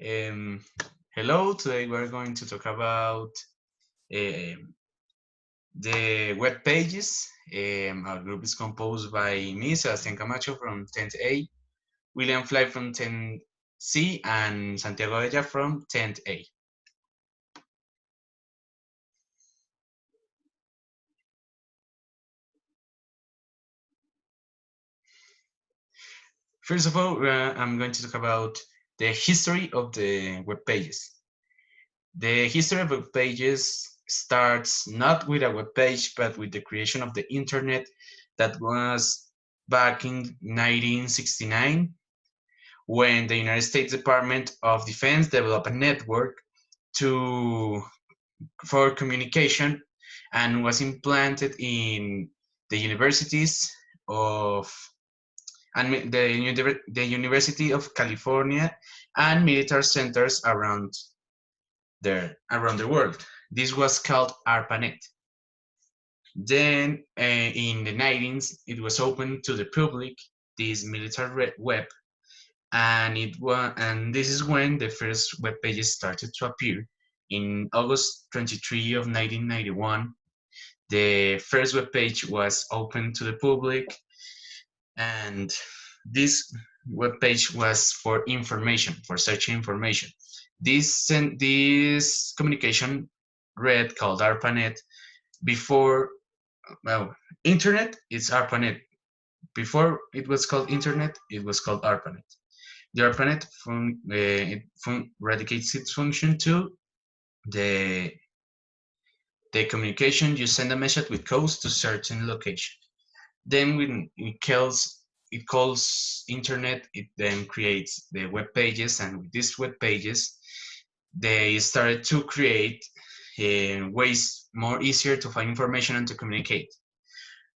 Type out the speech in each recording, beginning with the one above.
Um, Hello, today we're going to talk about um the web pages. Our group is composed by me, Sebastián Camacho from 10th A, William Fly from 10th C, and Santiago Ella from 10th A. First of all, I'm going to talk about the history of the web pages. The history of web pages starts not with a web page, but with the creation of the internet that was back in 1969 when the United States Department of Defense developed a network to for communication and was implanted in the universities of the University of California and military centers around the world. This was called ARPANET. Then in the 90s, it was open to the public, this military web, and this is when the first web pages started to appear. In August 23 of 1991, the first web page was open to the public, and this web page was for information, for searching information. This communication read called ARPANET before, well, internet is ARPANET. Before it was called internet, it was called ARPANET. The ARPANET radicates its function to the the communication. You send a message with codes to certain location. Then when it calls internet, it then creates the web pages, and with these web pages, they started to create ways more easier to find information and to communicate.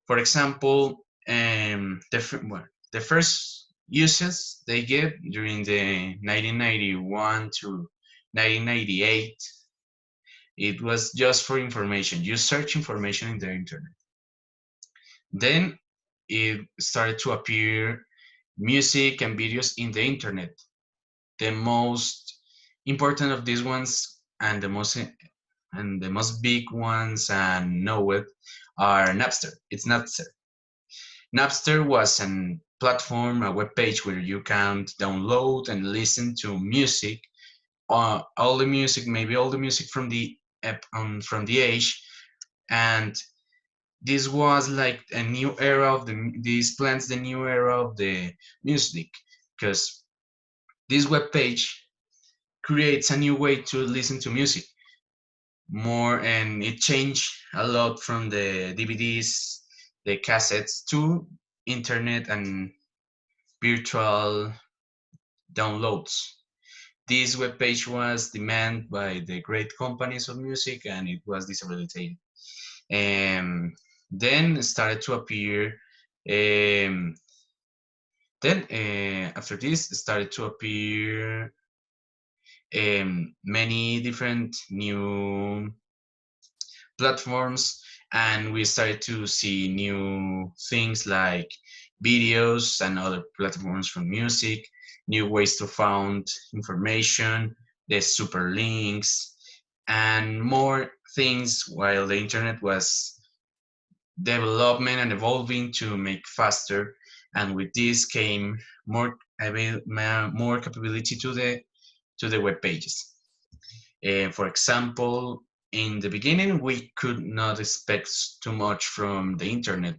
For example, the first uses they gave during the 1991 to 1998, it was just for information. You search information in the internet. Then it started to appear music and videos in the internet. The most important of these ones and the most big ones and know it are Napster. It's Napster. Napster was a platform, a web page where you can download and listen to music, all the music, maybe all the music from the app, from the age, and this was like a new era of this plans the new era of the music, because this web page creates a new way to listen to music more, and it changed a lot from the DVDs, the cassettes to internet and virtual downloads. This web page was demanded by the great companies of music, and it was disabilitated. Um, then started to appear. Um, After this started to appear many different new platforms, and we started to see new things like videos and other platforms from music, new ways to find information, the super links, and more things, while the internet was development and evolving to make faster. And with this came more capability to the web pages. For example, in the beginning, we could not expect too much from the internet.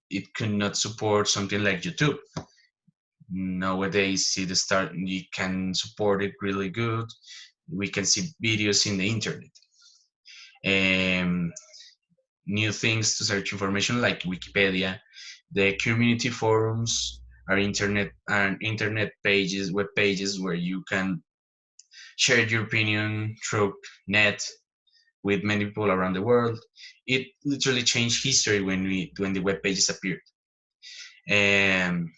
It could not support something like YouTube. Nowadays, see the start, we can support it really good. We can see videos in the internet. Um, New things to search information like Wikipedia, the community forums, are internet pages, web pages where you can share your opinion through net with many people around the world. It literally changed history when the web pages appeared. And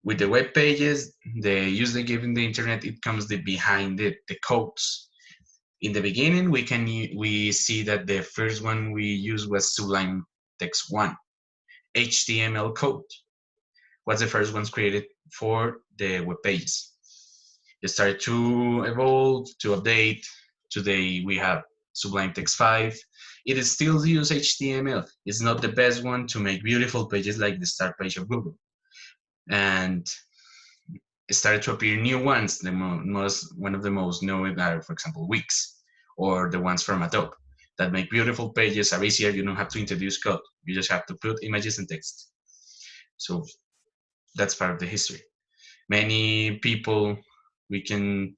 with the web pages, the use they give in the internet, it comes behind the codes. In the beginning, we see that the first one we used was Sublime Text 1. HTML code was the first ones created for the web pages. It started to evolve, to update. Today we have Sublime Text 5. It is still use HTML. It's not the best one to make beautiful pages like the start page of Google. And it started to appear new ones. One of the most known are, for example, Wix or the ones from Adobe that make beautiful pages, are easier. You don't have to introduce code. You just have to put images and text. So that's part of the history. Many people we can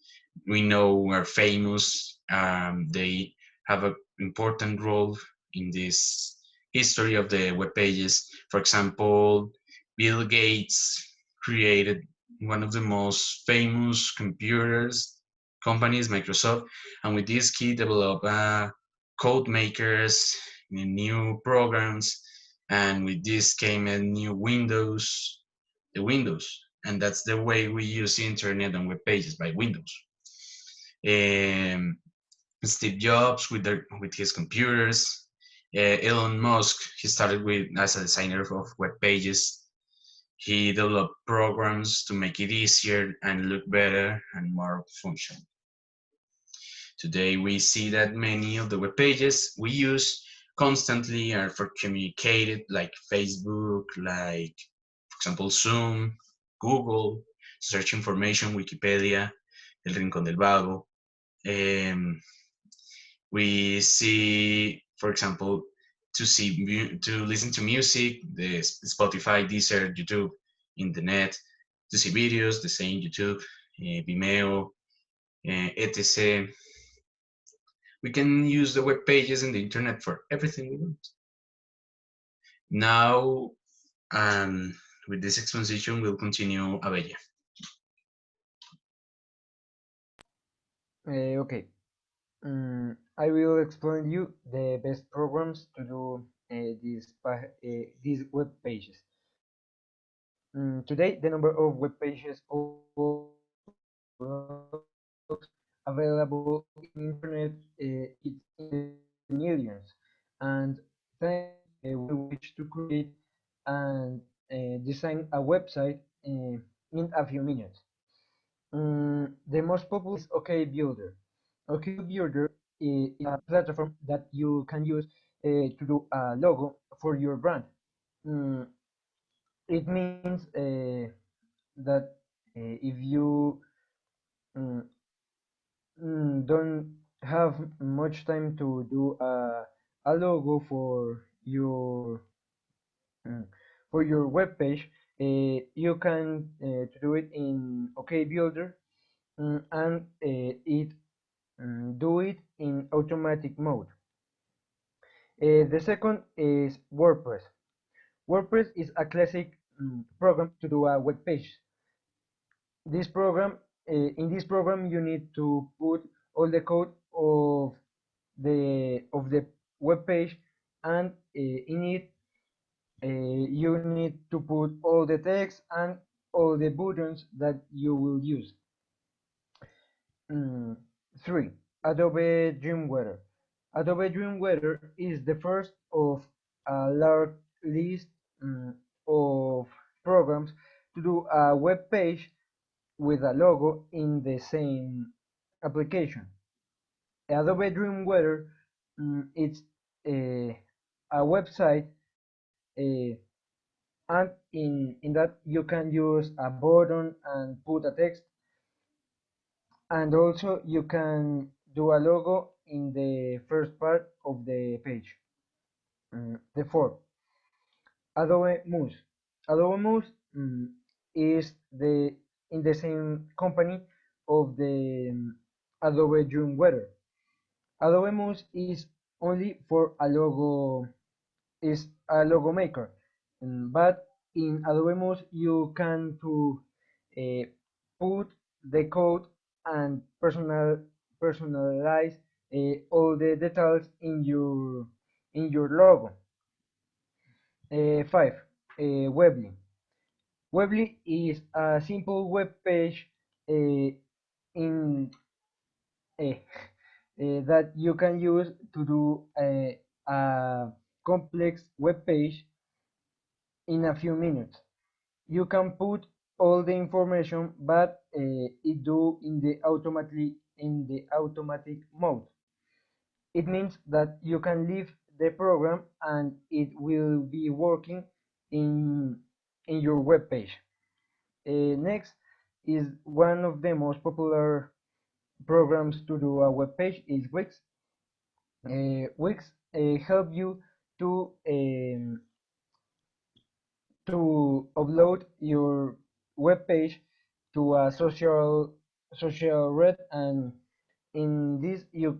we know are famous. They have an important role in this history of the web pages. For example, Bill Gates created one of the most famous computers companies, Microsoft, and with this he developed code makers, new programs, and with this came a new the Windows, and that's the way we use internet and web pages by Windows. Um, Steve Jobs with his computers. Elon Musk, he started with as a designer of web pages. He developed programs to make it easier and look better and more functional. Today we see that many of the web pages we use constantly are for communicated, like Facebook, like for example Zoom, Google, search information, Wikipedia, El Rincón del Vago. Um, we see, for example, to listen to music, the Spotify, Deezer, YouTube, internet, to see videos, the same YouTube, Vimeo, etc. We can use the web pages and the internet for everything we want. Now, um, with this exposition, we'll continue Abella. Okay. I will explain you the best programs to do these web pages. Today, the number of web pages or blogs available in internet it's in the millions, and we wish to create and design a website in a few minutes. The most popular is OK Builder. OK Builder is a platform that you can use to do a logo for your brand. Mm, it means that if you mm, don't have much time to do a logo mm, for your web page, you can to do it in OK Builder, and it do it in automatic mode. The second is WordPress. WordPress is a classic program to do a web page. This program, in this program, you need to put all the code of the web page, and in it you need to put all the text and all the buttons that you will use. Mm, 3. Adobe Dreamweaver. Adobe Dreamweaver is the first of a large list of programs to do a web page with a logo in the same application. Adobe Dreamweaver it's a website, and in that you can use a button and put a text, and also you can do a logo in the first part of the page. The fourth, Adobe Muse. Adobe Muse is the in the same company of the Adobe Dreamweaver. Adobe Muse is only for a logo, is a logo maker, but in Adobe Muse you can to uh, put the code and personalize all the details in your logo. 5. Weebly. Weebly is a simple web page uh, in that you can use to do a complex web page in a few minutes. You can put all the information, but it do in the automatic mode. It means that you can leave the program and it will be working in your web page. Next is one of the most popular programs to do a web page is Wix. Wix help you to upload your web page to a social read, and in this you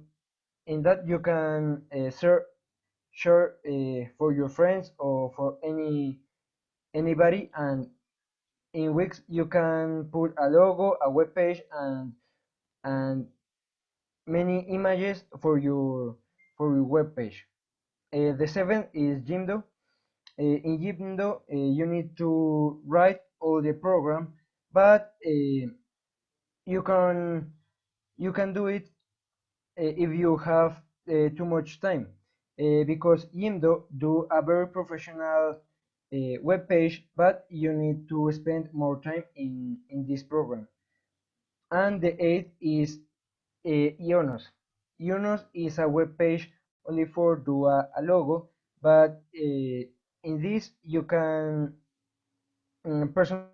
in that you can share for your friends or for anybody, and in Wix you can put a logo, a web page, and many images for your web page. The seventh is Jimdo. In Jimdo, you need to write all the program, but you can you can do it if you have too much time, because Jimdo do a very professional web page, but you need to spend more time in this program. And the eighth is Ionos. Ionos is a web page only for do a logo, but in this you can personalize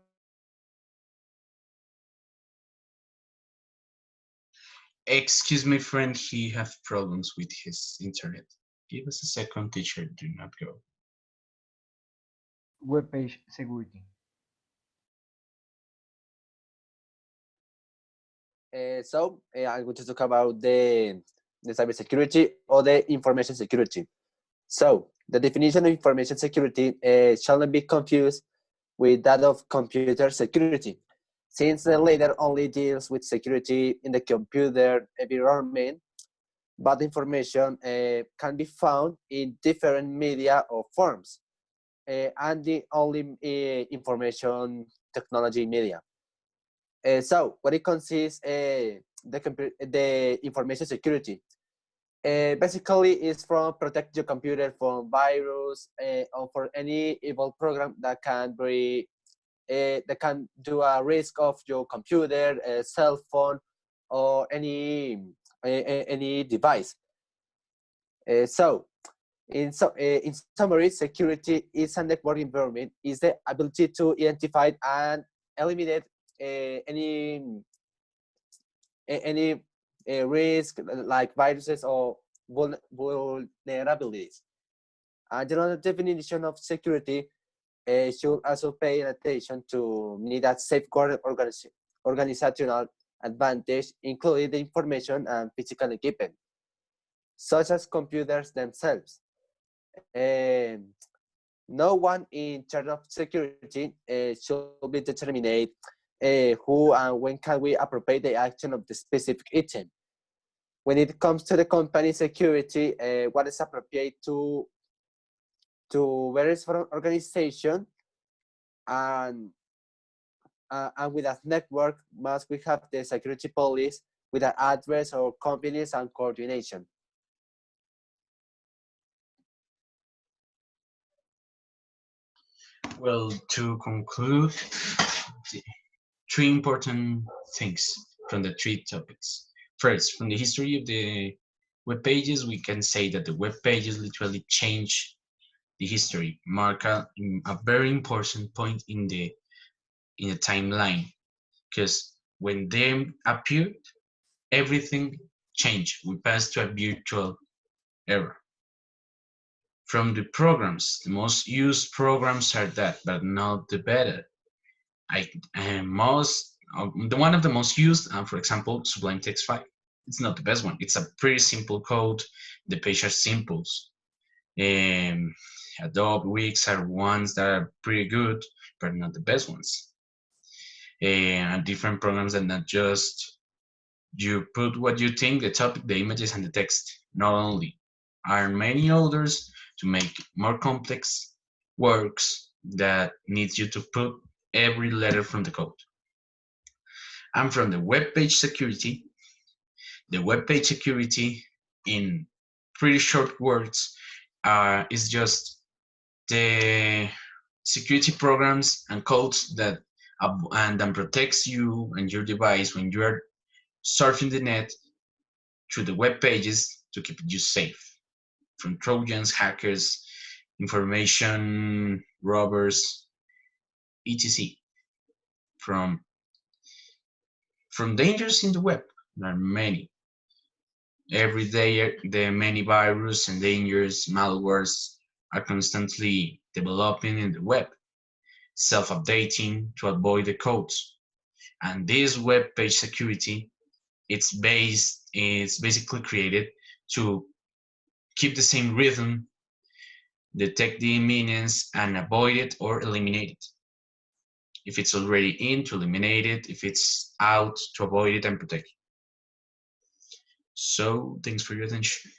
Excuse me, friend, he have problems with his internet. Give us a second, teacher, do not go. web page security. I'm going to talk about the cybersecurity or the information security. So the definition of information security shall not be confused with that of computer security, since the latter only deals with security in the computer environment, but information can be found in different media or forms, and the only information technology media. So what it consists, the information security basically is from protect your computer from virus or for any evil program that can do a risk of your computer, cell phone, or any device. So in summary, security is a network environment is the ability to identify and eliminate any risk like viruses or vulnerabilities. General definition of security should also pay attention to need a safeguard organizational advantage, including the information and physical equipment, such as computers themselves. No one in charge of security should be determined who and when can we appropriate the action of the specific item. When it comes to the company security, what is appropriate to various organization, and with a network must we have the security police with an address or companies and coordination. Well, to conclude, three important things from the three topics. First, from the history of the web pages, we can say that the web pages literally change the history, mark a very important point in the timeline, because when they appeared, everything changed. We passed to a virtual era. From the programs, the most used programs are that, but not the better. I most the one of the most used, for example, Sublime Text 5. It's not the best one. It's a pretty simple code. The page are simples. Um, Adobe Wix are ones that are pretty good, but not the best ones. And different programs that not just you put what you think, the topic, the images, and the text. Not only are many others to make more complex works that needs you to put every letter from the code. And from the web page security, the web page security in pretty short words is just the security programs and codes that and then protects you and your device when you are surfing the net through the web pages to keep you safe from Trojans, hackers, information robbers, etc. From dangers in the web, there are many. Every day, the many viruses and dangers, malwares are constantly developing in the web, self-updating to avoid the codes. And this web page security, it's basically created to keep the same rhythm, detect the imminence, and avoid it or eliminate it. If it's already in, to eliminate it. If it's out, to avoid it and protect it. So, thanks for your attention.